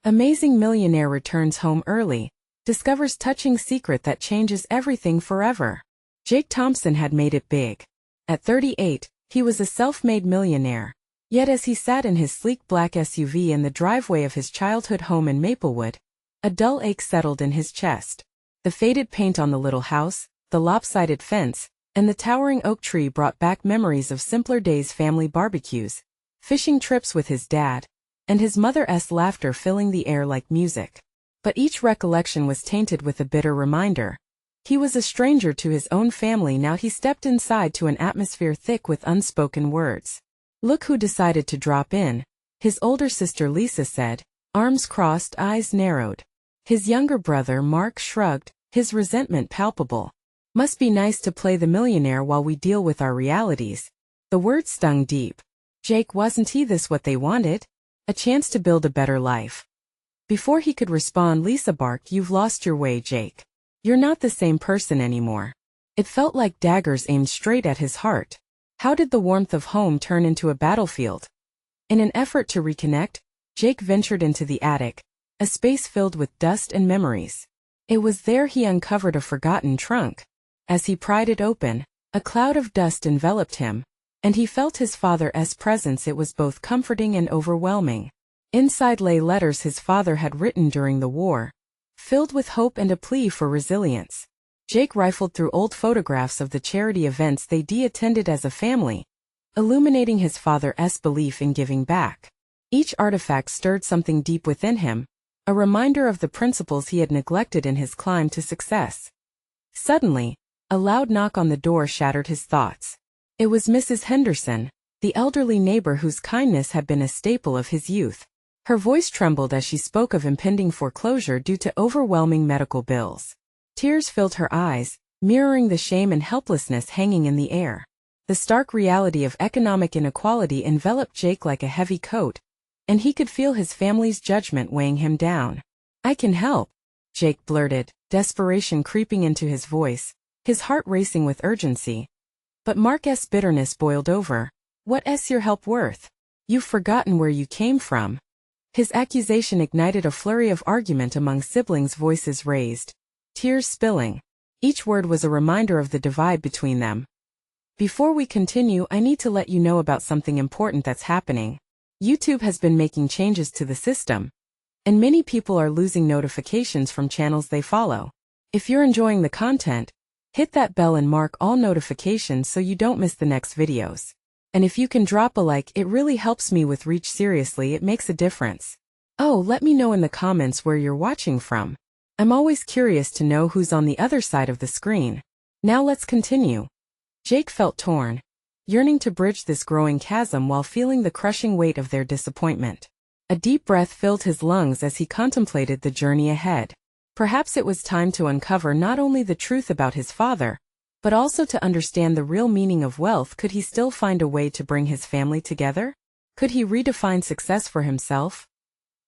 Amazing millionaire returns home early, discovers touching secret that changes everything forever. Jake Thompson had made it big. At 38, he was a self-made millionaire. Yet as he sat in his sleek black SUV in the driveway of his childhood home in Maplewood, a dull ache settled in his chest. The faded paint on the little house, the lopsided fence, and the towering oak tree brought back memories of simpler days, family barbecues, fishing trips with his dad, and his mother's laughter filling the air like music. But each recollection was tainted with a bitter reminder. He was a stranger to his own family now. He stepped inside to an atmosphere thick with unspoken words. "Look who decided to drop in," his older sister Lisa said, arms crossed, eyes narrowed. His younger brother Mark shrugged, his resentment palpable. "Must be nice to play the millionaire while we deal with our realities." The words stung deep. Jake, wasn't he this what they wanted? A chance to build a better life. Before he could respond, Lisa barked, "You've lost your way, Jake. You're not the same person anymore." It felt like daggers aimed straight at his heart. How did the warmth of home turn into a battlefield? In an effort to reconnect, Jake ventured into the attic, a space filled with dust and memories. It was there he uncovered a forgotten trunk. As he pried it open, a cloud of dust enveloped him, and he felt his father's presence. It was both comforting and overwhelming. Inside lay letters his father had written during the war, filled with hope and a plea for resilience. Jake rifled through old photographs of the charity events they'd attended as a family, illuminating his father's belief in giving back. Each artifact stirred something deep within him, a reminder of the principles he had neglected in his climb to success. Suddenly, a loud knock on the door shattered his thoughts. It was Mrs. Henderson, the elderly neighbor whose kindness had been a staple of his youth. Her voice trembled as she spoke of impending foreclosure due to overwhelming medical bills. Tears filled her eyes, mirroring the shame and helplessness hanging in the air. The stark reality of economic inequality enveloped Jake like a heavy coat, and he could feel his family's judgment weighing him down. "I can help," Jake blurted, desperation creeping into his voice, his heart racing with urgency. But Mark's bitterness boiled over. "What's your help worth? You've forgotten where you came from." His accusation ignited a flurry of argument among siblings, voices raised, tears spilling. Each word was a reminder of the divide between them. "Before we continue, I need to let you know about something important that's happening. YouTube has been making changes to the system, and many people are losing notifications from channels they follow. If you're enjoying the content, hit that bell and mark all notifications so you don't miss the next videos. And if you can drop a like, it really helps me with reach. Seriously, it makes a difference. Oh, let me know in the comments where you're watching from. I'm always curious to know who's on the other side of the screen. Now let's continue." Jake felt torn, yearning to bridge this growing chasm while feeling the crushing weight of their disappointment. A deep breath filled his lungs as he contemplated the journey ahead. Perhaps it was time to uncover not only the truth about his father, but also to understand the real meaning of wealth. Could he still find a way to bring his family together? Could he redefine success for himself?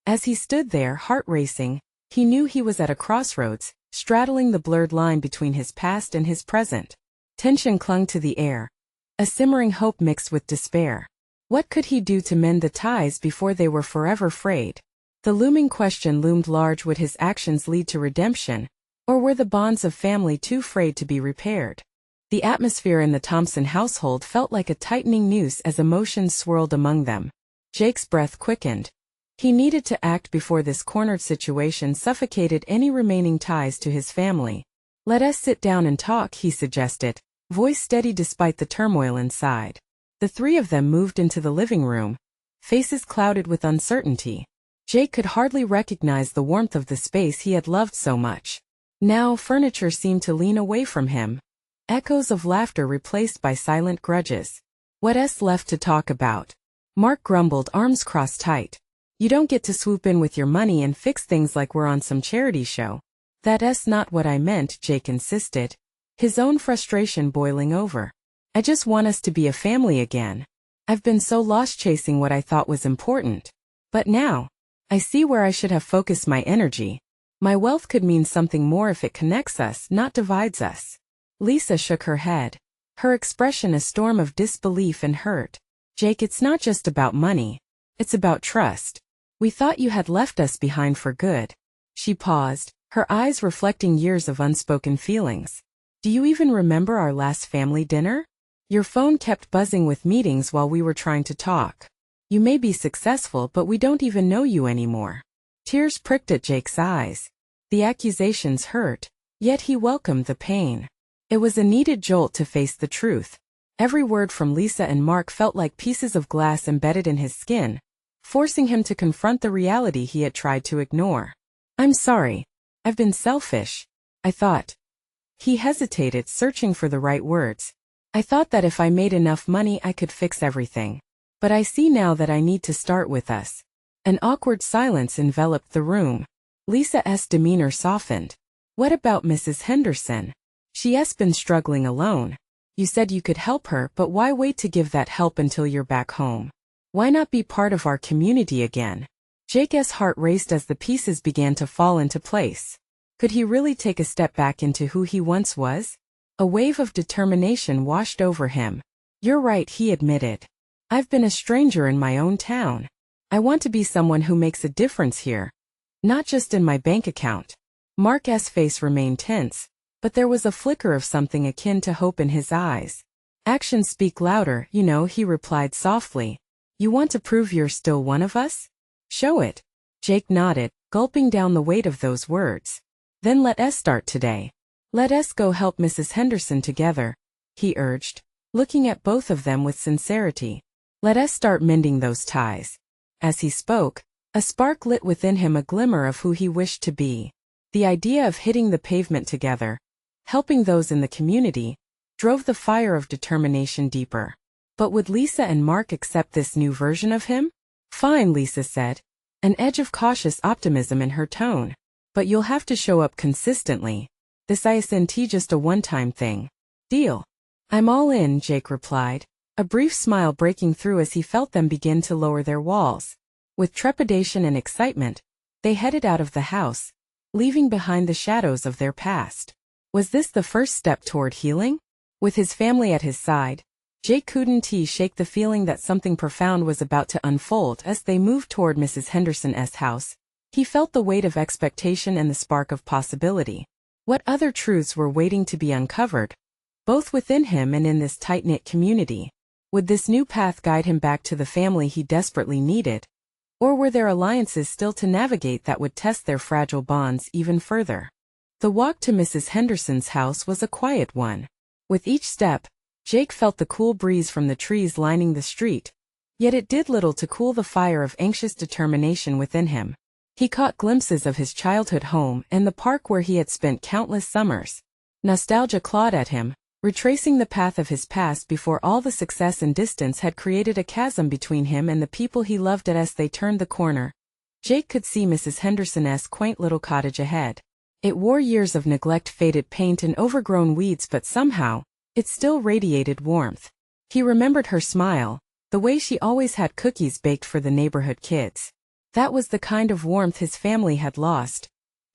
As he stood there, heart racing, he knew he was at a crossroads, straddling the blurred line between his past and his present. Tension clung to the air, a simmering hope mixed with despair. What could he do to mend the ties before they were forever frayed? The looming question loomed large. Would his actions lead to redemption, or were the bonds of family too frayed to be repaired? The atmosphere in the Thompson household felt like a tightening noose as emotions swirled among them. Jake's breath quickened. He needed to act before this cornered situation suffocated any remaining ties to his family. "Let us sit down and talk," he suggested, voice steady despite the turmoil inside. The three of them moved into the living room, faces clouded with uncertainty. Jake could hardly recognize the warmth of the space he had loved so much. Now furniture seemed to lean away from him. Echoes of laughter replaced by silent grudges. "What's left to talk about?" Mark grumbled, arms crossed tight. "You don't get to swoop in with your money and fix things like we're on some charity show." "That's not what I meant," Jake insisted, his own frustration boiling over. "I just want us to be a family again. I've been so lost chasing what I thought was important. But now, I see where I should have focused my energy. My wealth could mean something more if it connects us, not divides us." Lisa shook her head, her expression a storm of disbelief and hurt. "Jake, it's not just about money. It's about trust. We thought you had left us behind for good. She paused, her eyes reflecting years of unspoken feelings. Do you even remember our last family dinner? Your phone kept buzzing with meetings while we were trying to talk. You may be successful, but we don't even know you anymore. Tears pricked at Jake's eyes. The accusations hurt, yet he welcomed the pain. It was a needed jolt to face the truth. Every word from Lisa and Mark felt like pieces of glass embedded in his skin, forcing him to confront the reality he had tried to ignore. I'm sorry. I've been selfish. I thought. He hesitated, searching for the right words. I thought that if I made enough money I could fix everything. But I see now that I need to start with us. An awkward silence enveloped the room. Lisa's demeanor softened. What about Mrs. Henderson? She's been struggling alone. You said you could help her, but why wait to give that help until you're back home? Why not be part of our community again? Jake's heart raced as the pieces began to fall into place. Could he really take a step back into who he once was? A wave of determination washed over him. You're right, he admitted. I've been a stranger in my own town. I want to be someone who makes a difference here. Not just in my bank account. Mark's face remained tense, but there was a flicker of something akin to hope in his eyes. Actions speak louder, you know, he replied softly. You want to prove you're still one of us? Show it. Jake nodded, gulping down the weight of those words. Then let us start today. Let us go help Mrs. Henderson together, he urged, looking at both of them with sincerity. Let us start mending those ties. As he spoke, a spark lit within him, a glimmer of who he wished to be. The idea of hitting the pavement together, helping those in the community, drove the fire of determination deeper. But would Lisa and Mark accept this new version of him? Fine, Lisa said, an edge of cautious optimism in her tone. But you'll have to show up consistently. This isn't just a one-time thing. Deal. I'm all in, Jake replied, a brief smile breaking through as he felt them begin to lower their walls. With trepidation and excitement, they headed out of the house, leaving behind the shadows of their past. Was this the first step toward healing? With his family at his side, Jake couldn't shake the feeling that something profound was about to unfold as they moved toward Mrs. Henderson's house. He felt the weight of expectation and the spark of possibility. What other truths were waiting to be uncovered, both within him and in this tight-knit community? Would this new path guide him back to the family he desperately needed? Or were there alliances still to navigate that would test their fragile bonds even further? The walk to Mrs. Henderson's house was a quiet one. With each step, Jake felt the cool breeze from the trees lining the street, yet it did little to cool the fire of anxious determination within him. He caught glimpses of his childhood home and the park where he had spent countless summers. Nostalgia clawed at him, retracing the path of his past before all the success and distance had created a chasm between him and the people he loved. As they turned the corner, Jake could see Mrs. Henderson's quaint little cottage ahead. It wore years of neglect, faded paint and overgrown weeds, but somehow, it still radiated warmth. He remembered her smile, the way she always had cookies baked for the neighborhood kids. That was the kind of warmth his family had lost,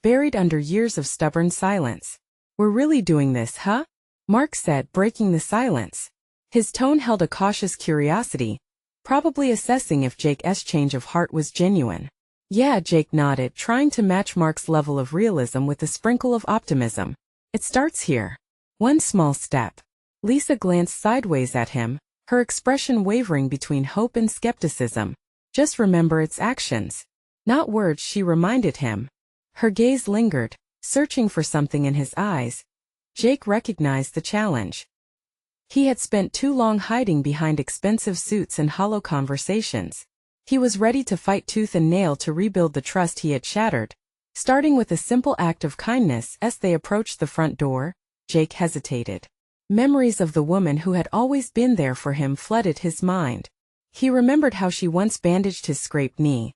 buried under years of stubborn silence. We're really doing this, huh? Mark said, breaking the silence. His tone held a cautious curiosity, probably assessing if Jake's change of heart was genuine. Yeah, Jake nodded, trying to match Mark's level of realism with a sprinkle of optimism. It starts here. One small step. Lisa glanced sideways at him, her expression wavering between hope and skepticism. Just remember its actions, not words, she reminded him. Her gaze lingered, searching for something in his eyes. Jake recognized the challenge. He had spent too long hiding behind expensive suits and hollow conversations. He was ready to fight tooth and nail to rebuild the trust he had shattered. Starting with a simple act of kindness. As they approached the front door, Jake hesitated. Memories of the woman who had always been there for him flooded his mind. He remembered how she once bandaged his scraped knee,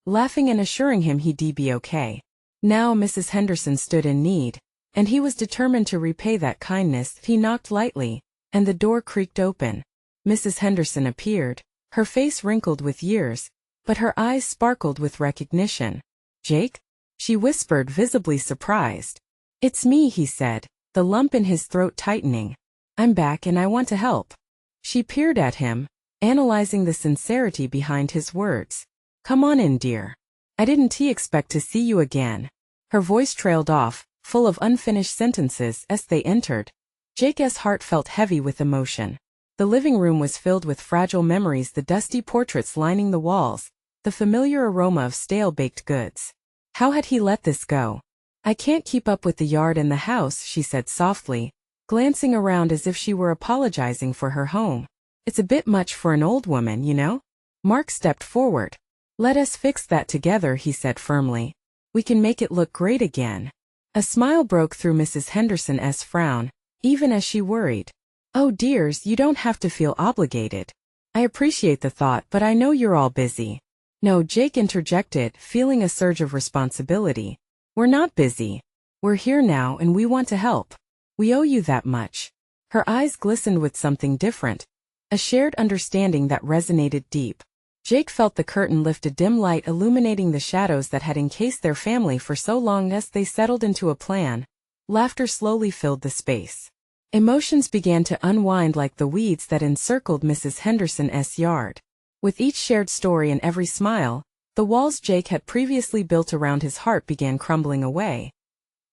laughing and assuring him he'd be okay. Now Mrs. Henderson stood in need, and he was determined to repay that kindness. He knocked lightly, and the door creaked open. Mrs. Henderson appeared, her face wrinkled with years, but her eyes sparkled with recognition. Jake? She whispered, visibly surprised. It's me, he said, the lump in his throat tightening. I'm back and I want to help. She peered at him, analyzing the sincerity behind his words. Come on in, dear. I didn't expect to see you again. Her voice trailed off, full of unfinished sentences as they entered. Jake's heart felt heavy with emotion. The living room was filled with fragile memories, the dusty portraits lining the walls, the familiar aroma of stale baked goods. How had he let this go? I can't keep up with the yard and the house, she said softly, glancing around as if she were apologizing for her home. It's a bit much for an old woman, you know? Mark stepped forward. Let us fix that together, he said firmly. We can make it look great again. A smile broke through Mrs. Henderson's frown, even as she worried. Oh dears, you don't have to feel obligated. I appreciate the thought, but I know you're all busy. No, Jake interjected, feeling a surge of responsibility. We're not busy. We're here now and we want to help. We owe you that much. Her eyes glistened with something different, a shared understanding that resonated deep. Jake felt the curtain lift, a dim light illuminating the shadows that had encased their family for so long. As they settled into a plan, laughter slowly filled the space. Emotions began to unwind like the weeds that encircled Mrs. Henderson's yard. With each shared story and every smile, the walls Jake had previously built around his heart began crumbling away.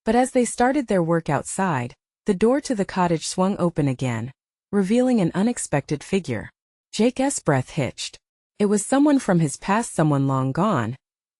But as they started their work outside, the door to the cottage swung open again, revealing an unexpected figure. Jake's breath hitched. It was someone from his past, someone long gone,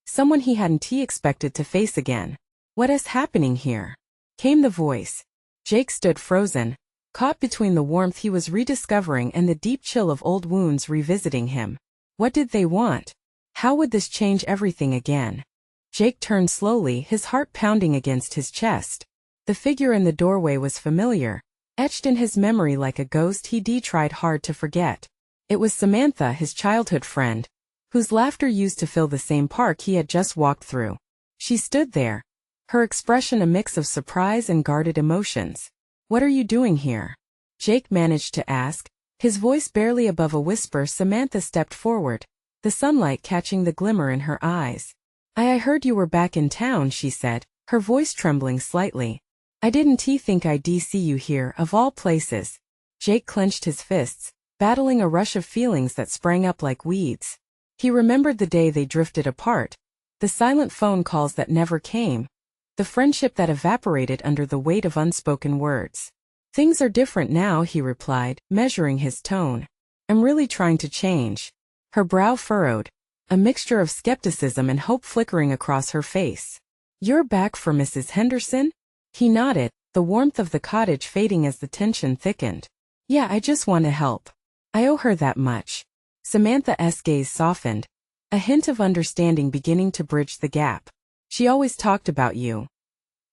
someone he hadn't expected to face again. What is happening here? Came the voice. Jake stood frozen, caught between the warmth he was rediscovering and the deep chill of old wounds revisiting him. What did they want? How would this change everything again? Jake turned slowly, his heart pounding against his chest. The figure in the doorway was familiar, etched in his memory like a ghost he'd tried hard to forget. It was Samantha, his childhood friend, whose laughter used to fill the same park he had just walked through. She stood there, her expression a mix of surprise and guarded emotions. What are you doing here? Jake managed to ask, his voice barely above a whisper. Samantha stepped forward, the sunlight catching the glimmer in her eyes. I heard you were back in town, she said, her voice trembling slightly. I didn't think I'd see you here, of all places. Jake clenched his fists, battling a rush of feelings that sprang up like weeds. He remembered the day they drifted apart, the silent phone calls that never came, the friendship that evaporated under the weight of unspoken words. Things are different now, he replied, measuring his tone. I'm really trying to change. Her brow furrowed, a mixture of skepticism and hope flickering across her face. You're back for Mrs. Henderson? He nodded, the warmth of the cottage fading as the tension thickened. Yeah, I just want to help. I owe her that much. Samantha's gaze softened, a hint of understanding beginning to bridge the gap. She always talked about you.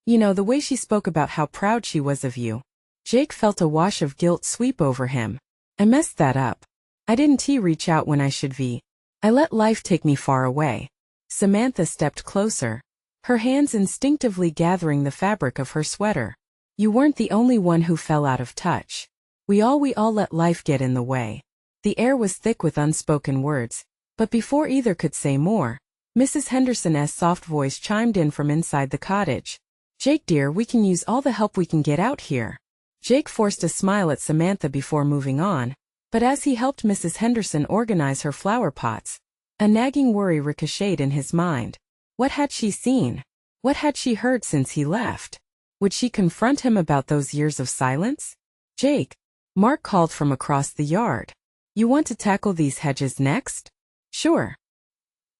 You know, the way she spoke about how proud she was of you. Jake felt a wash of guilt sweep over him. I messed that up. I didn't reach out when I should be. I let life take me far away. Samantha stepped closer, her hands instinctively gathering the fabric of her sweater. You weren't the only one who fell out of touch. We all let life get in the way. The air was thick with unspoken words, but before either could say more, Mrs. Henderson's soft voice chimed in from inside the cottage. Jake dear, we can use all the help we can get out here. Jake forced a smile at Samantha before moving on, but as he helped Mrs. Henderson organize her flower pots, a nagging worry ricocheted in his mind. What had she seen? What had she heard since he left? Would she confront him about those years of silence? Jake, Mark called from across the yard. You want to tackle these hedges next? Sure.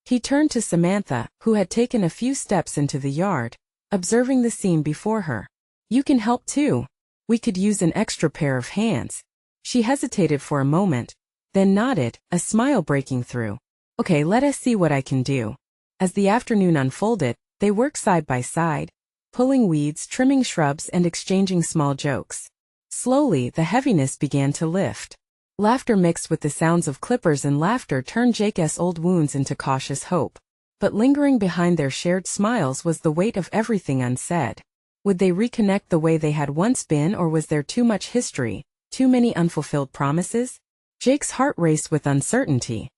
He turned to Samantha, who had taken a few steps into the yard, observing the scene before her. You can help too. We could use an extra pair of hands. She hesitated for a moment, then nodded, a smile breaking through. Okay, let us see what I can do. As the afternoon unfolded, they worked side by side, pulling weeds, trimming shrubs, and exchanging small jokes. Slowly, the heaviness began to lift. Laughter mixed with the sounds of clippers and laughter turned Jake's old wounds into cautious hope. But lingering behind their shared smiles was the weight of everything unsaid. Would they reconnect the way they had once been, or was there too much history, too many unfulfilled promises? Jake's heart raced with uncertainty.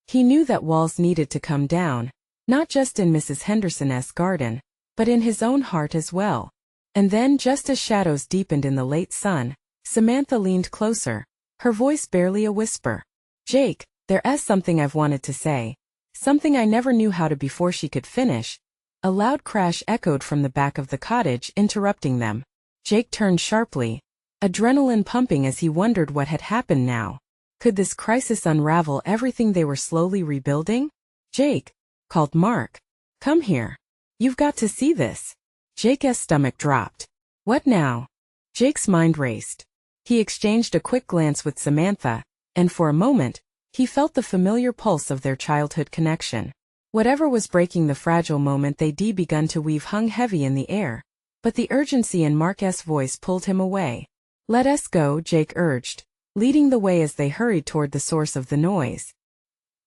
He knew that walls needed to come down, not just in Mrs. Henderson's garden, but in his own heart as well. And then, just as shadows deepened in the late sun, Samantha leaned closer, her voice barely a whisper. Jake, there's something I've wanted to say. something I never knew how to before she could finish. A loud crash echoed from the back of the cottage, interrupting them. Jake turned sharply, adrenaline pumping as he wondered what had happened now. Could this crisis unravel everything they were slowly rebuilding? "Jake," called Mark. "Come here. You've got to see this." Jake's stomach dropped. What now? Jake's mind raced. He exchanged a quick glance with Samantha, and for a moment, he felt the familiar pulse of their childhood connection. Whatever was breaking the fragile moment they'd begun to weave hung heavy in the air, but the urgency in Mark's voice pulled him away. "Let us go," Jake urged, leading the way as they hurried toward the source of the noise.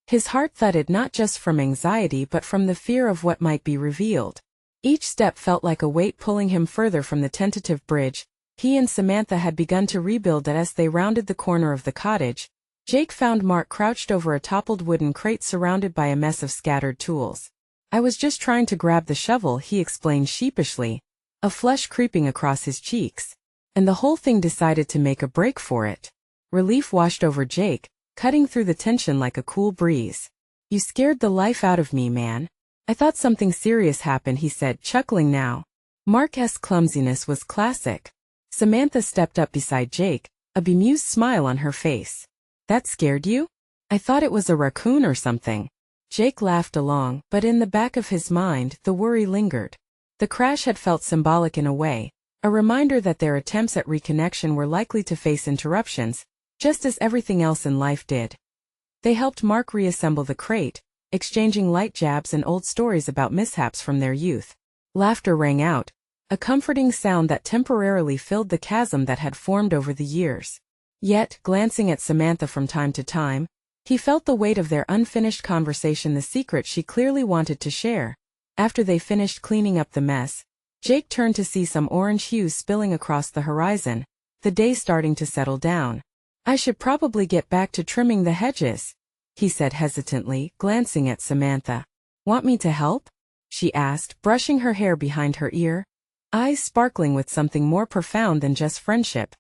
His heart thudded not just from anxiety but from the fear of what might be revealed. Each step felt like a weight pulling him further from the tentative bridge he and Samantha had begun to rebuild. As they rounded the corner of the cottage, Jake found Mark crouched over a toppled wooden crate surrounded by a mess of scattered tools. "I was just trying to grab the shovel," he explained sheepishly, a flush creeping across his cheeks. "And the whole thing decided to make a break for it." Relief washed over Jake, cutting through the tension like a cool breeze. "You scared the life out of me, man. I thought something serious happened," he said, chuckling now. Mark's clumsiness was classic. Samantha stepped up beside Jake, a bemused smile on her face. "That scared you? I thought it was a raccoon or something." Jake laughed along, but in the back of his mind, the worry lingered. The crash had felt symbolic in a way, a reminder that their attempts at reconnection were likely to face interruptions, just as everything else in life did. They helped Mark reassemble the crate, exchanging light jabs and old stories about mishaps from their youth. Laughter rang out, a comforting sound that temporarily filled the chasm that had formed over the years. Yet, glancing at Samantha from time to time, he felt the weight of their unfinished conversation, the secret she clearly wanted to share. After they finished cleaning up the mess, Jake turned to see some orange hues spilling across the horizon, the day starting to settle down. "I should probably get back to trimming the hedges," he said hesitantly, glancing at Samantha. "Want me to help?" she asked, brushing her hair behind her ear, eyes sparkling with something more profound than just friendship.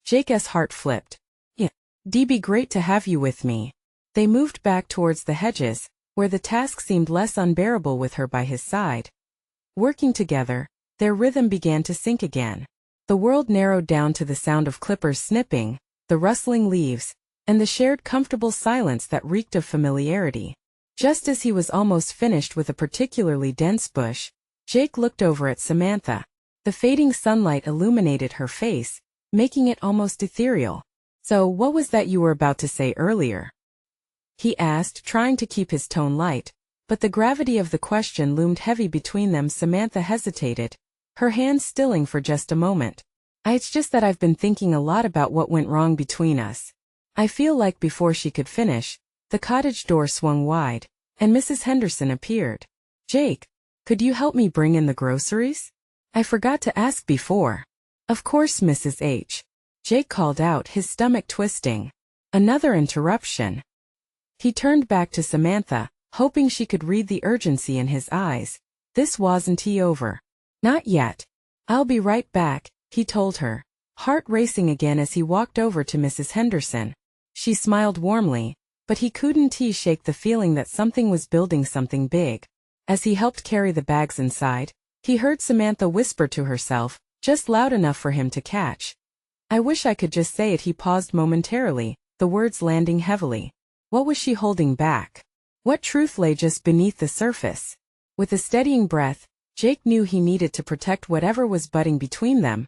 Jake's heart flipped. "Yeah, it'd be great to have you with me." They moved back towards the hedges, where the task seemed less unbearable with her by his side. Working together, their rhythm began to sync again. The world narrowed down to the sound of clippers snipping, the rustling leaves, and the shared comfortable silence that reeked of familiarity. Just as he was almost finished with a particularly dense bush, Jake looked over at Samantha. The fading sunlight illuminated her face, making it almost ethereal. "So what was that you were about to say earlier?" he asked, trying to keep his tone light, but the gravity of the question loomed heavy between them. Samantha hesitated, her hands stilling for just a moment. "It's just that I've been thinking a lot about what went wrong between us." I feel like before she could finish, the cottage door swung wide, and Mrs. Henderson appeared. "Jake, could you help me bring in the groceries? I forgot to ask before." "Of course, Mrs. H." Jake called out, his stomach twisting. Another interruption. He turned back to Samantha, hoping she could read the urgency in his eyes. "This wasn't over." "Not yet. I'll be right back," he told her, heart racing again as he walked over to Mrs. Henderson. She smiled warmly, but he couldn't shake the feeling that something was building, something big. As he helped carry the bags inside, he heard Samantha whisper to herself, just loud enough for him to catch. "I wish I could just say it." He paused momentarily, the words landing heavily. What was she holding back? What truth lay just beneath the surface? With a steadying breath, Jake knew he needed to protect whatever was budding between them,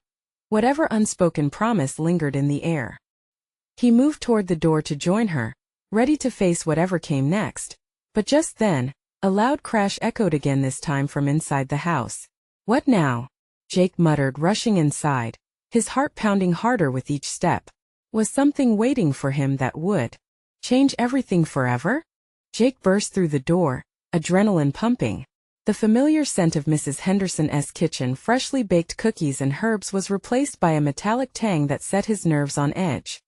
whatever unspoken promise lingered in the air. He moved toward the door to join her, ready to face whatever came next, but just then, a loud crash echoed again, this time from inside the house. "What now?" Jake muttered, rushing inside, his heart pounding harder with each step. Was something waiting for him that would change everything forever? Jake burst through the door, adrenaline pumping. The familiar scent of Mrs. Henderson's kitchen, freshly baked cookies and herbs, was replaced by a metallic tang that set his nerves on edge.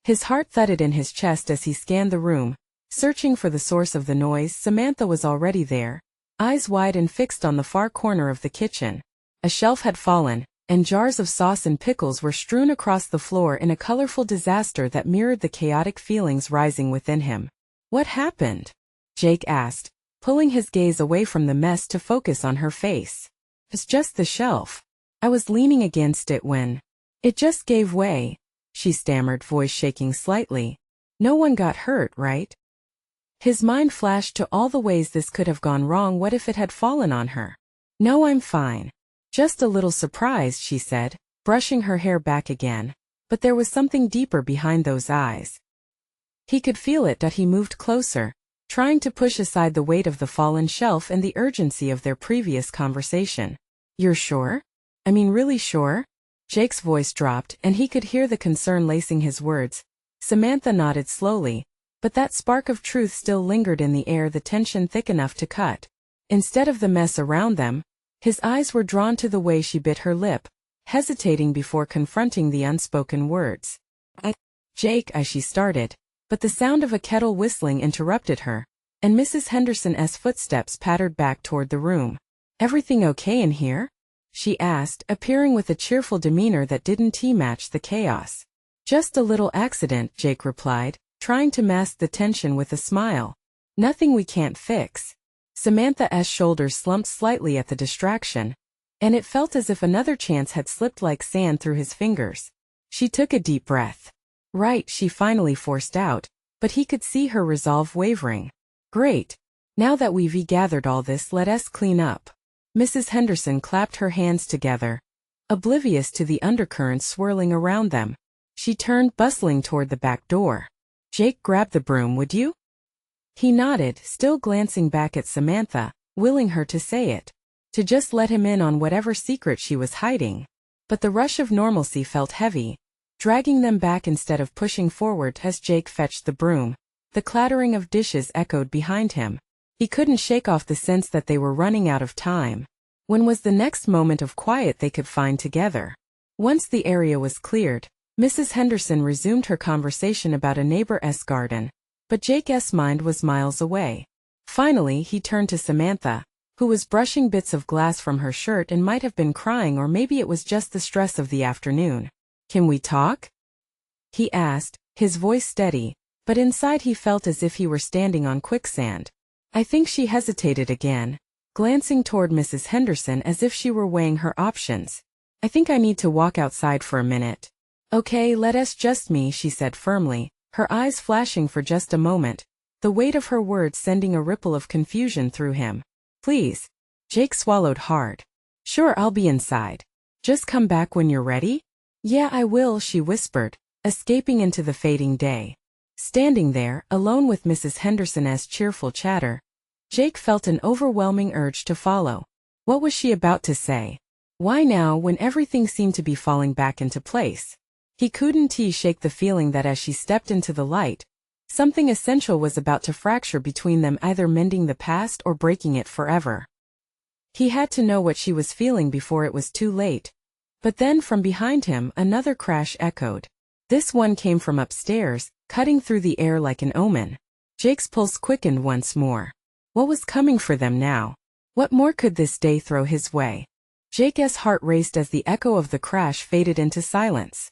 His heart thudded in his chest as he scanned the room, searching for the source of the noise. Samantha was already there, eyes wide and fixed on the far corner of the kitchen. A shelf had fallen, and jars of sauce and pickles were strewn across the floor in a colorful disaster that mirrored the chaotic feelings rising within him. What happened? Jake asked, pulling his gaze away from the mess to focus on her face. It's just the shelf. I was leaning against it when it just gave way, she stammered, voice shaking slightly. No one got hurt, right? His mind flashed to all the ways this could have gone wrong. What if it had fallen on her? No, I'm fine. Just a little surprised, she said, brushing her hair back again. But there was something deeper behind those eyes. He could feel it. He moved closer, trying to push aside the weight of the fallen shelf and the urgency of their previous conversation. You're sure? I mean, really sure? Jake's voice dropped, and he could hear the concern lacing his words. Samantha nodded slowly, but that spark of truth still lingered in the air, the tension thick enough to cut. Instead of the mess around them, his eyes were drawn to the way she bit her lip, hesitating before confronting the unspoken words. Jake, she started, but the sound of a kettle whistling interrupted her, and Mrs. Henderson's footsteps pattered back toward the room. Everything okay in here? She asked, appearing with a cheerful demeanor that didn't match the chaos. Just a little accident, Jake replied, trying to mask the tension with a smile. Nothing we can't fix. Samantha's shoulders slumped slightly at the distraction, and it felt as if another chance had slipped like sand through his fingers. She took a deep breath. Right, she finally forced out, but he could see her resolve wavering. Great. Now that we've gathered all this, let us clean up. Mrs. Henderson clapped her hands together, oblivious to the undercurrents swirling around them. She turned, bustling toward the back door. Jake, grab the broom, would you? He nodded, still glancing back at Samantha, willing her to say it, to just let him in on whatever secret she was hiding. But the rush of normalcy felt heavy, dragging them back instead of pushing forward. As Jake fetched the broom, the clattering of dishes echoed behind him. He couldn't shake off the sense that they were running out of time. When was the next moment of quiet they could find together? Once the area was cleared, Mrs. Henderson resumed her conversation about a neighbor's garden, but Jake's mind was miles away. Finally, he turned to Samantha, who was brushing bits of glass from her shirt and might have been crying, or maybe it was just the stress of the afternoon. Can we talk? He asked, his voice steady, but inside he felt as if he were standing on quicksand. I think she hesitated again, glancing toward Mrs. Henderson as if she were weighing her options. I think I need to walk outside for a minute. Okay, let us just me, she said firmly, her eyes flashing for just a moment, the weight of her words sending a ripple of confusion through him. Please. Jake swallowed hard. Sure, I'll be inside. Just come back when you're ready? Yeah, I will, she whispered, escaping into the fading day. Standing there, alone with Mrs. Henderson's cheerful chatter, Jake felt an overwhelming urge to follow. What was she about to say? Why now, when everything seemed to be falling back into place? He couldn't shake the feeling that as she stepped into the light, something essential was about to fracture between them, either mending the past or breaking it forever. He had to know what she was feeling before it was too late. But then from behind him, another crash echoed. This one came from upstairs, cutting through the air like an omen. Jake's pulse quickened once more. What was coming for them now? What more could this day throw his way? Jake's heart raced as the echo of the crash faded into silence.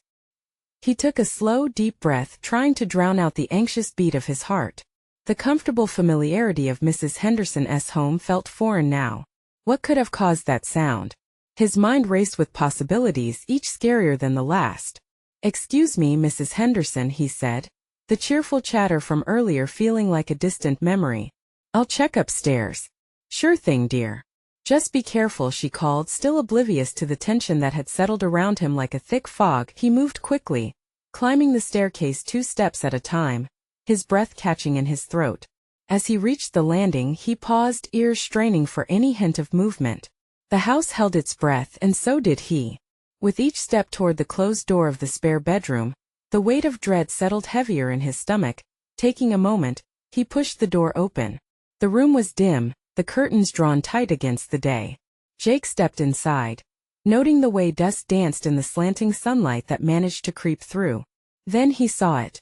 He took a slow, deep breath, trying to drown out the anxious beat of his heart. The comfortable familiarity of Mrs. Henderson's home felt foreign now. What could have caused that sound? His mind raced with possibilities, each scarier than the last. Excuse me, Mrs. Henderson, he said, the cheerful chatter from earlier feeling like a distant memory. I'll check upstairs. Sure thing, dear. Just be careful, she called, still oblivious to the tension that had settled around him like a thick fog. He moved quickly, climbing the staircase 2 steps at a time, his breath catching in his throat. As he reached the landing, he paused, ears straining for any hint of movement. The house held its breath, and so did he. With each step toward the closed door of the spare bedroom, the weight of dread settled heavier in his stomach. Taking a moment, he pushed the door open. The room was dim, the curtains drawn tight against the day. Jake stepped inside, noting the way dust danced in the slanting sunlight that managed to creep through. Then he saw it.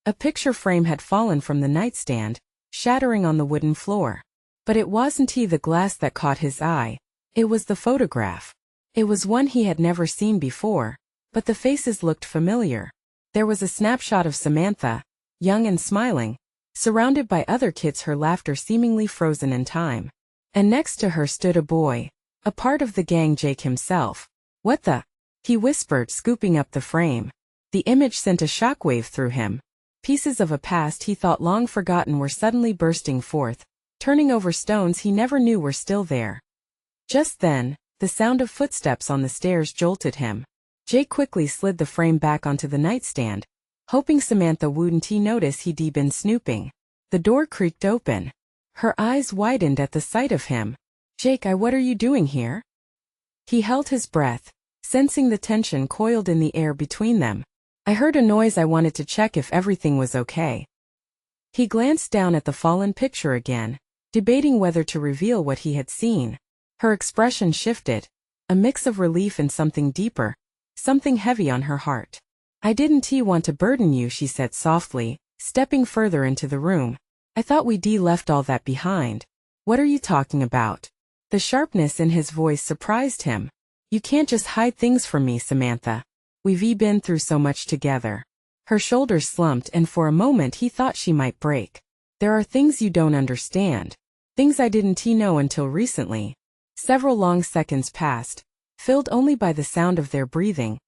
A picture frame had fallen from the nightstand, shattering on the wooden floor. But it wasn't the glass that caught his eye. It was the photograph. It was one he had never seen before, but the faces looked familiar. There was a snapshot of Samantha, young and smiling, surrounded by other kids, her laughter seemingly frozen in time. And next to her stood a boy, a part of the gang, Jake himself. "What the?" he whispered, scooping up the frame. The image sent a shockwave through him. Pieces of a past he thought long forgotten were suddenly bursting forth, turning over stones he never knew were still there. Just then, the sound of footsteps on the stairs jolted him. Jake quickly slid the frame back onto the nightstand, hoping Samantha wouldn't notice he'd been snooping. The door creaked open. Her eyes widened at the sight of him. "Jake, what are you doing here?" He held his breath, sensing the tension coiled in the air between them. "I heard a noise. I wanted to check if everything was okay." He glanced down at the fallen picture again, debating whether to reveal what he had seen. Her expression shifted, a mix of relief and something deeper, something heavy on her heart. "I didn't want to burden you," she said softly, stepping further into the room. "I thought we'd left all that behind." "What are you talking about?" The sharpness in his voice surprised him. "You can't just hide things from me, Samantha. We've been through so much together." Her shoulders slumped, and for a moment he thought she might break. "There are things you don't understand. Things I didn't know until recently." Several long seconds passed, filled only by the sound of their breathing.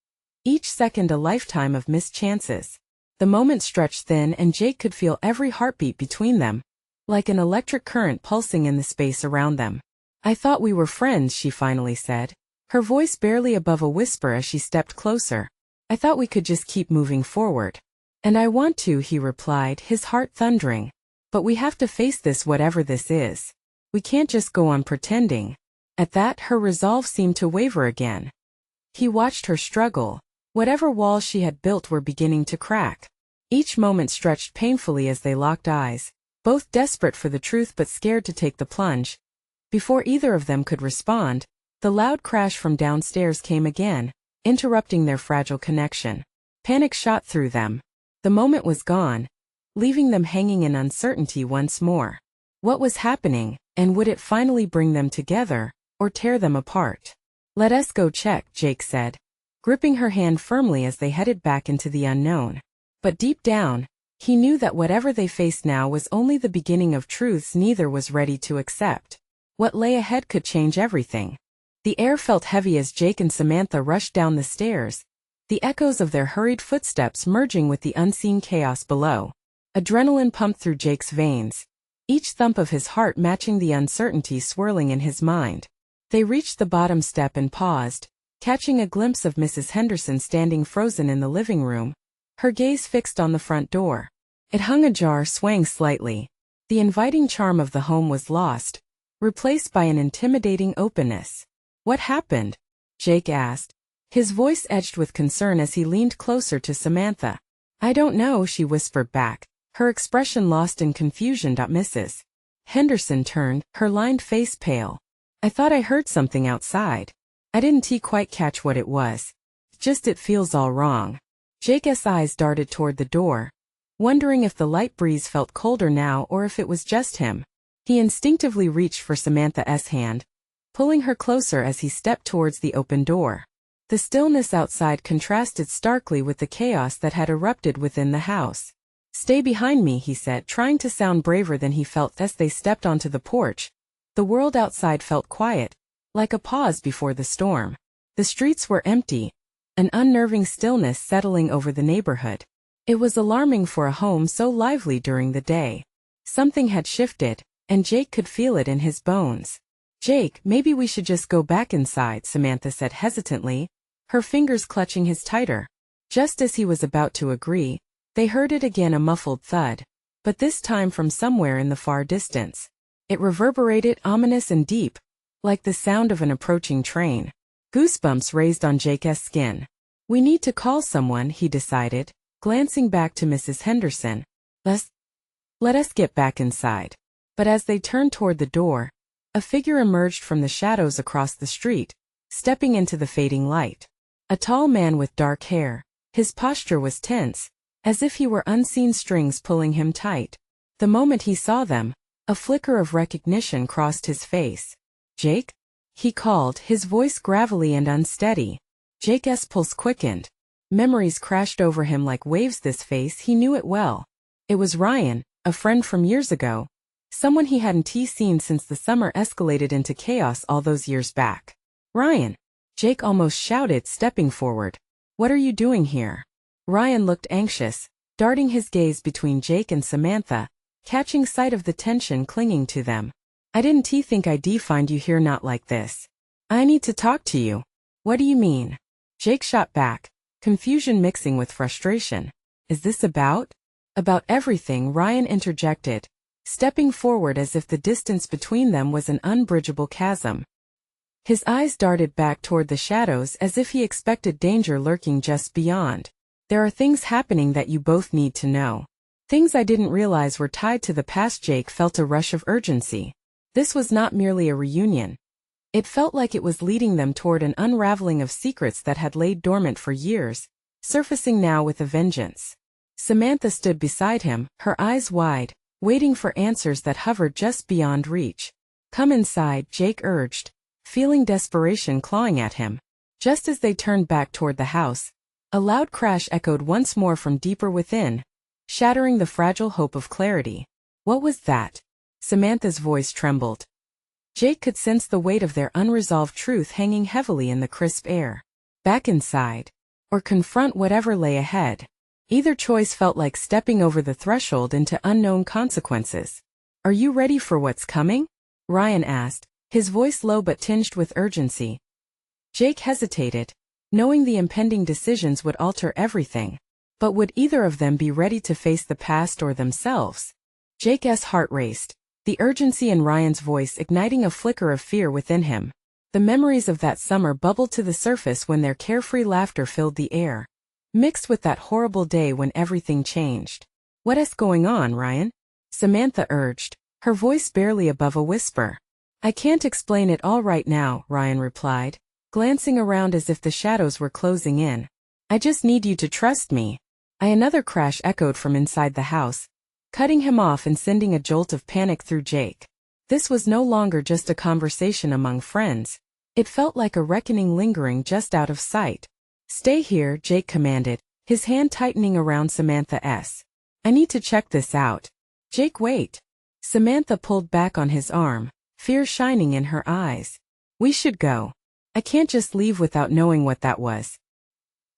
Each second a lifetime of missed chances. The moment stretched thin, and Jake could feel every heartbeat between them, like an electric current pulsing in the space around them. "I thought we were friends," she finally said, her voice barely above a whisper as she stepped closer. "I thought we could just keep moving forward." "And I want to," he replied, his heart thundering. "But we have to face this, whatever this is. We can't just go on pretending." At that, her resolve seemed to waver again. He watched her struggle. Whatever walls she had built were beginning to crack. Each moment stretched painfully as they locked eyes, both desperate for the truth but scared to take the plunge. Before either of them could respond, the loud crash from downstairs came again, interrupting their fragile connection. Panic shot through them. The moment was gone, leaving them hanging in uncertainty once more. What was happening, and would it finally bring them together, or tear them apart? "Let us go check," Jake said, gripping her hand firmly as they headed back into the unknown. But deep down, he knew that whatever they faced now was only the beginning of truths neither was ready to accept. What lay ahead could change everything. The air felt heavy as Jake and Samantha rushed down the stairs, the echoes of their hurried footsteps merging with the unseen chaos below. Adrenaline pumped through Jake's veins, each thump of his heart matching the uncertainty swirling in his mind. They reached the bottom step and paused, catching a glimpse of Mrs. Henderson standing frozen in the living room, her gaze fixed on the front door. It hung ajar, swaying slightly. The inviting charm of the home was lost, replaced by an intimidating openness. "What happened?" Jake asked, his voice edged with concern as he leaned closer to Samantha. "I don't know," she whispered back, her expression lost in confusion. Mrs. Henderson turned, her lined face pale. "I thought I heard something outside. I didn't quite catch what it was. Just it feels all wrong." Jake's eyes darted toward the door, wondering if the light breeze felt colder now or if it was just him. He instinctively reached for Samantha's hand, pulling her closer as he stepped towards the open door. The stillness outside contrasted starkly with the chaos that had erupted within the house. "Stay behind me," he said, trying to sound braver than he felt as they stepped onto the porch. The world outside felt quiet, like a pause before the storm. The streets were empty, an unnerving stillness settling over the neighborhood. It was alarming for a home so lively during the day. Something had shifted, and Jake could feel it in his bones. "Jake, maybe we should just go back inside," Samantha said hesitantly, her fingers clutching his tighter. Just as he was about to agree, they heard it again, a muffled thud, but this time from somewhere in the far distance. It reverberated, ominous and deep, like the sound of an approaching train. Goosebumps raised on Jake's skin. "We need to call someone," he decided, glancing back to Mrs. Henderson. Let us get back inside." But as they turned toward the door, a figure emerged from the shadows across the street, stepping into the fading light. A tall man with dark hair. His posture was tense, as if he were unseen strings pulling him tight. The moment he saw them, a flicker of recognition crossed his face. "Jake?" he called, his voice gravelly and unsteady. Jake's pulse quickened. Memories crashed over him like waves. This face, he knew it well. It was Ryan, A friend from years ago. Someone he hadn't seen since the summer escalated into chaos all those years back. Ryan! Jake almost shouted, stepping forward. What are you doing here? Ryan looked anxious, darting his gaze between Jake and Samantha, catching sight of the tension clinging to them. I didn't think I'd find you here not like this. I need to talk to you. What do you mean? Jake shot back, confusion mixing with frustration. Is this about? About everything, Ryan interjected, stepping forward as if the distance between them was an unbridgeable chasm. His eyes darted back toward the shadows as if he expected danger lurking just beyond. There are things happening that you both need to know. Things I didn't realize were tied to the past. Jake felt a rush of urgency. This was not merely a reunion. It felt like it was leading them toward an unraveling of secrets that had laid dormant for years, surfacing now with a vengeance. Samantha stood beside him, her eyes wide, waiting for answers that hovered just beyond reach. Come inside, Jake urged, feeling desperation clawing at him. Just as they turned back toward the house, a loud crash echoed once more from deeper within, shattering the fragile hope of clarity. What was that? Samantha's voice trembled. Jake could sense the weight of their unresolved truth hanging heavily in the crisp air. Back inside, or confront whatever lay ahead. Either choice felt like stepping over the threshold into unknown consequences. Are you ready for what's coming? Ryan asked, his voice low but tinged with urgency. Jake hesitated, knowing the impending decisions would alter everything. But would either of them be ready to face the past or themselves? Jake's heart raced, the urgency in Ryan's voice igniting a flicker of fear within him. The memories of that summer bubbled to the surface when their carefree laughter filled the air, mixed with that horrible day when everything changed. What's going on, Ryan? Samantha urged, her voice barely above a whisper. I can't explain it all right now, Ryan replied, glancing around as if the shadows were closing in. I just need you to trust me. Another crash echoed from inside the house, cutting him off and sending a jolt of panic through Jake. This was no longer just a conversation among friends. It felt like a reckoning lingering just out of sight. Stay here, Jake commanded, his hand tightening around Samantha's. I need to check this out. Jake, wait. Samantha pulled back on his arm, fear shining in her eyes. We should go. I can't just leave without knowing what that was.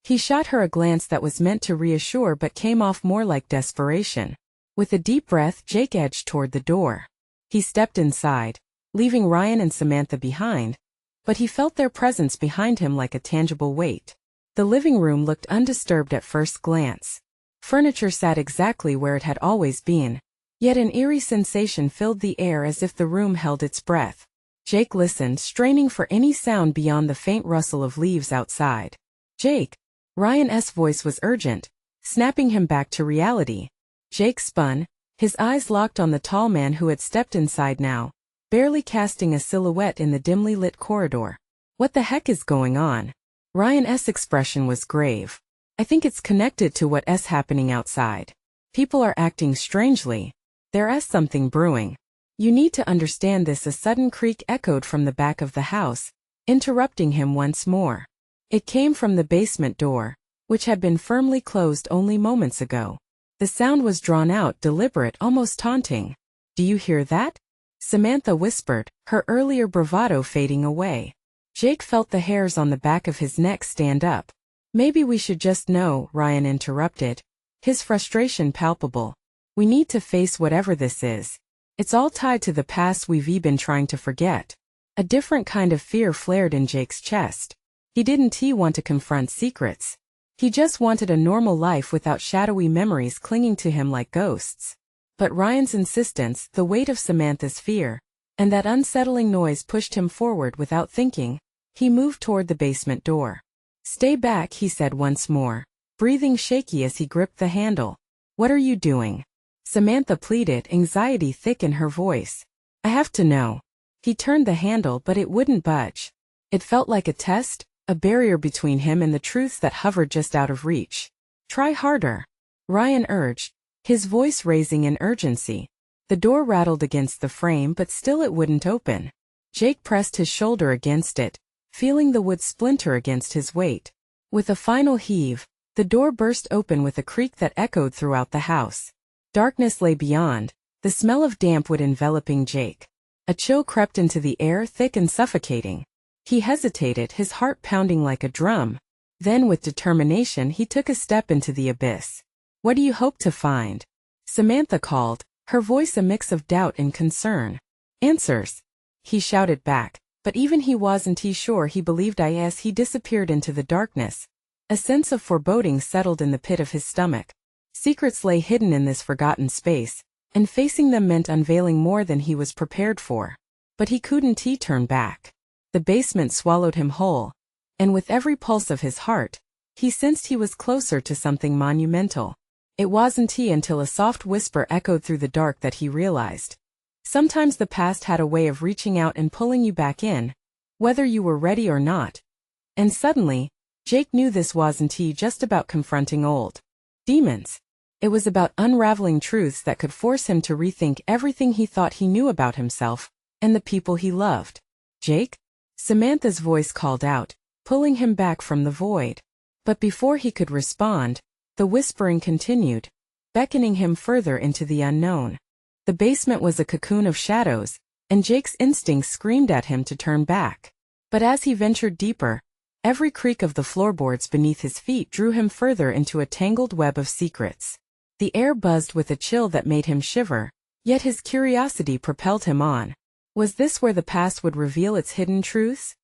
He shot her a glance that was meant to reassure but came off more like desperation. With a deep breath, Jake edged toward the door. He stepped inside, leaving Ryan and Samantha behind, but he felt their presence behind him like a tangible weight. The living room looked undisturbed at first glance. Furniture sat exactly where it had always been, yet an eerie sensation filled the air as if the room held its breath. Jake listened, straining for any sound beyond the faint rustle of leaves outside. Jake! Ryan's voice was urgent, snapping him back to reality. Jake spun, his eyes locked on the tall man who had stepped inside now, barely casting a silhouette in the dimly lit corridor. What the heck is going on? Ryan's expression was grave. I think it's connected to what's happening outside. People are acting strangely. There's something brewing. You need to understand this. A sudden creak echoed from the back of the house, interrupting him once more. It came from the basement door, which had been firmly closed only moments ago. The sound was drawn out, deliberate, almost taunting. Do you hear that? Samantha whispered, her earlier bravado fading away. Jake felt the hairs on the back of his neck stand up. Maybe we should just know, Ryan interrupted, his frustration palpable. We need to face whatever this is. It's all tied to the past we've been trying to forget. A different kind of fear flared in Jake's chest. He didn't want to confront secrets. He just wanted a normal life without shadowy memories clinging to him like ghosts. But Ryan's insistence, the weight of Samantha's fear, and that unsettling noise pushed him forward without thinking. He moved toward the basement door. Stay back, he said once more, breathing shaky as he gripped the handle. What are you doing? Samantha pleaded, anxiety thick in her voice. I have to know. He turned the handle but it wouldn't budge. It felt like a test, a barrier between him and the truths that hovered just out of reach. Try harder, Ryan urged, his voice raising in urgency. The door rattled against the frame but still it wouldn't open. Jake pressed his shoulder against it, feeling the wood splinter against his weight. With a final heave, the door burst open with a creak that echoed throughout the house. Darkness lay beyond, the smell of damp wood enveloping Jake. A chill crept into the air, thick and suffocating. He hesitated, his heart pounding like a drum. Then with determination he took a step into the abyss. "What do you hope to find?" Samantha called, her voice a mix of doubt and concern. "Answers," he shouted back, but even he wasn't sure he believed as he disappeared into the darkness. A sense of foreboding settled in the pit of his stomach. Secrets lay hidden in this forgotten space, and facing them meant unveiling more than he was prepared for. But he couldn't turn back. The basement swallowed him whole, and with every pulse of his heart, he sensed he was closer to something monumental. It wasn't until a soft whisper echoed through the dark that he realized. Sometimes the past had a way of reaching out and pulling you back in, whether you were ready or not. And suddenly, Jake knew this wasn't just about confronting old demons. It was about unraveling truths that could force him to rethink everything he thought he knew about himself and the people he loved. "Jake?" Samantha's voice called out, pulling him back from the void. But before he could respond, the whispering continued, beckoning him further into the unknown. The basement was a cocoon of shadows, and Jake's instincts screamed at him to turn back. But as he ventured deeper, every creak of the floorboards beneath his feet drew him further into a tangled web of secrets. The air buzzed with a chill that made him shiver, yet his curiosity propelled him on. Was this where the past would reveal its hidden truths?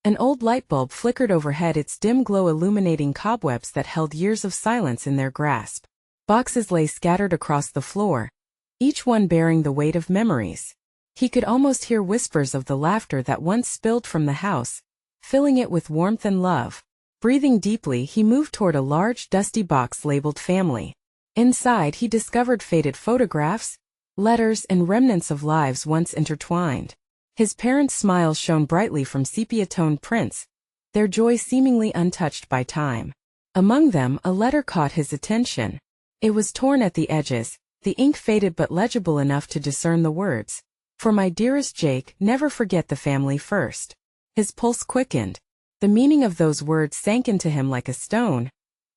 An old light bulb flickered overhead, its dim glow illuminating cobwebs that held years of silence in their grasp. Boxes lay scattered across the floor, each one bearing the weight of memories. He could almost hear whispers of the laughter that once spilled from the house, filling it with warmth and love. Breathing deeply, he moved toward a large, dusty box labeled family. Inside, he discovered faded photographs, letters, and remnants of lives once intertwined. His parents' smiles shone brightly from sepia-toned prints, their joy seemingly untouched by time. Among them, a letter caught his attention. It was torn at the edges, the ink faded but legible enough to discern the words. "For my dearest Jake, never forget the family first." His pulse quickened. The meaning of those words sank into him like a stone,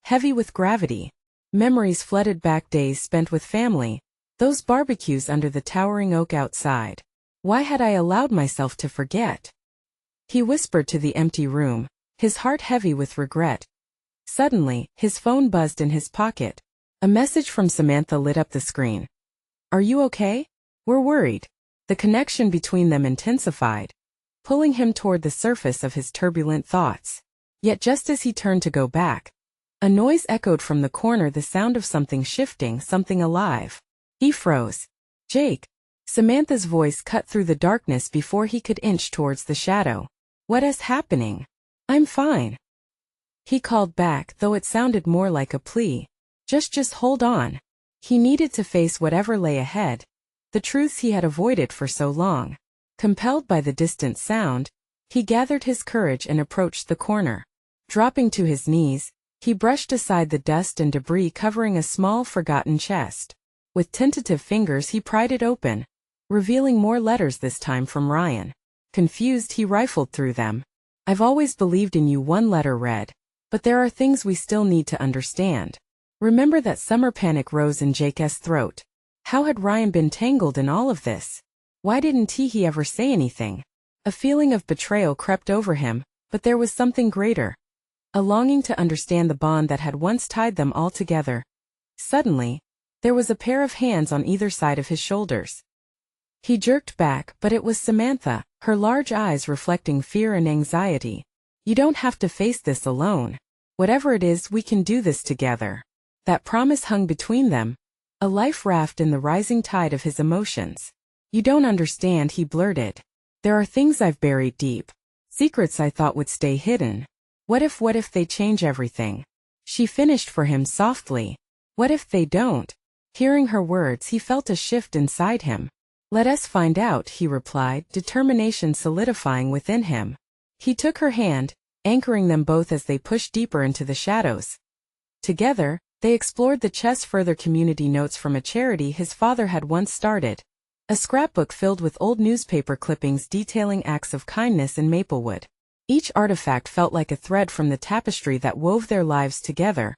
heavy with gravity. Memories flooded back, days spent with family, those barbecues under the towering oak outside. Why had I allowed myself to forget? He whispered to the empty room, his heart heavy with regret. Suddenly, his phone buzzed in his pocket. A message from Samantha lit up the screen. "Are you okay? We're worried." The connection between them intensified, pulling him toward the surface of his turbulent thoughts. Yet just as he turned to go back, a noise echoed from the corner, the sound of something shifting, something alive. He froze. "Jake!" Samantha's voice cut through the darkness before he could inch towards the shadow. "What is happening?" "I'm fine," he called back, though it sounded more like a plea. Just hold on." He needed to face whatever lay ahead, the truths he had avoided for so long. Compelled by the distant sound, he gathered his courage and approached the corner. Dropping to his knees, he brushed aside the dust and debris covering a small, forgotten chest. With tentative fingers he pried it open, revealing more letters, this time from Ryan. Confused, he rifled through them. "I've always believed in you," one letter read, "but there are things we still need to understand." Remember that summer? Panic rose in Jake's throat. How had Ryan been tangled in all of this? Why didn't he ever say anything? A feeling of betrayal crept over him, but there was something greater. A longing to understand the bond that had once tied them all together. Suddenly, there was a pair of hands on either side of his shoulders. He jerked back, but it was Samantha, her large eyes reflecting fear and anxiety. "You don't have to face this alone. Whatever it is, we can do this together." That promise hung between them, a life raft in the rising tide of his emotions. "You don't understand," he blurted. "There are things I've buried deep. Secrets I thought would stay hidden. What if they change everything?" She finished for him softly. "What if they don't?" Hearing her words, he felt a shift inside him. "Let us find out," he replied, determination solidifying within him. He took her hand, anchoring them both as they pushed deeper into the shadows. Together, they explored the chest, further community notes from a charity his father had once started. A scrapbook filled with old newspaper clippings detailing acts of kindness in Maplewood. Each artifact felt like a thread from the tapestry that wove their lives together,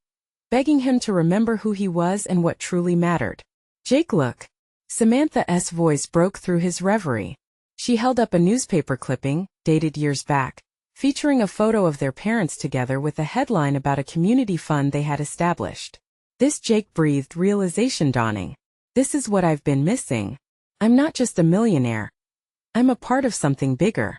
begging him to remember who he was and what truly mattered. Jake, look. Samantha's voice broke through his reverie. She held up a newspaper clipping, dated years back, featuring a photo of their parents together with a headline about a community fund they had established. This Jake breathed realization dawning. This is what I've been missing. I'm not just a millionaire. I'm a part of something bigger.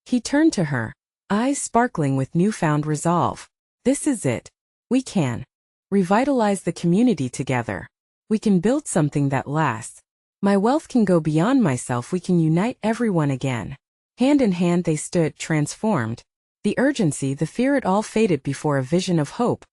He turned to her, eyes sparkling with newfound resolve. This is it. We can revitalize the community together. We can build something that lasts. My wealth can go beyond myself. We can unite everyone again. Hand in hand they stood, transformed. The urgency, the fear, it all faded before a vision of hope.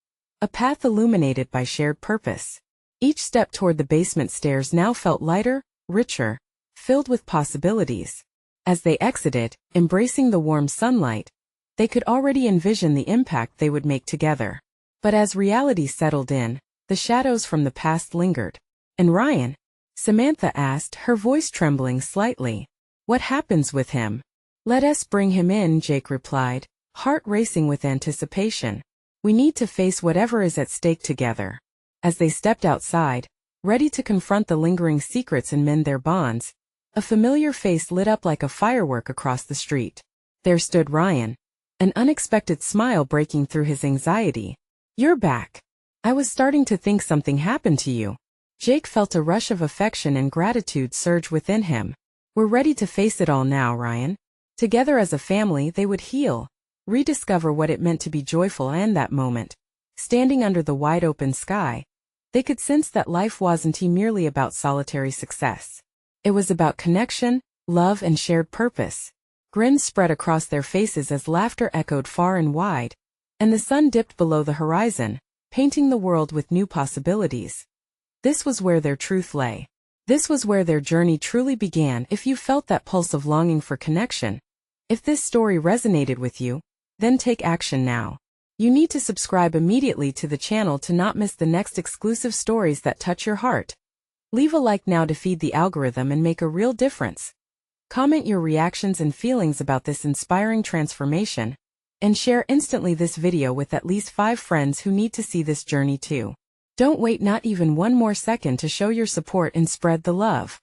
A path illuminated by shared purpose. Each step toward the basement stairs now felt lighter, richer, filled with possibilities. As they exited, embracing the warm sunlight, they could already envision the impact they would make together. But as reality settled in, the shadows from the past lingered. And Ryan? Samantha asked, her voice trembling slightly. What happens with him? Let us bring him in, Jake replied, heart racing with anticipation. We need to face whatever is at stake together. As they stepped outside, ready to confront the lingering secrets and mend their bonds, a familiar face lit up like a firework across the street. There stood Ryan, an unexpected smile breaking through his anxiety. You're back. I was starting to think something happened to you. Jake felt a rush of affection and gratitude surge within him. We're ready to face it all now, Ryan. Together as a family, they would heal, rediscover what it meant to be joyful, and that moment, standing under the wide-open sky, they could sense that life wasn't merely about solitary success. It was about connection, love, and shared purpose. Grins spread across their faces as laughter echoed far and wide, and the sun dipped below the horizon, painting the world with new possibilities. This was where their truth lay. This was where their journey truly began. If you felt that pulse of longing for connection, if this story resonated with you, then take action now. You need to subscribe immediately to the channel to not miss the next exclusive stories that touch your heart. Leave a like now to feed the algorithm and make a real difference. Comment your reactions and feelings about this inspiring transformation, and share instantly this video with at least 5 friends who need to see this journey too. Don't wait not even one more second to show your support and spread the love.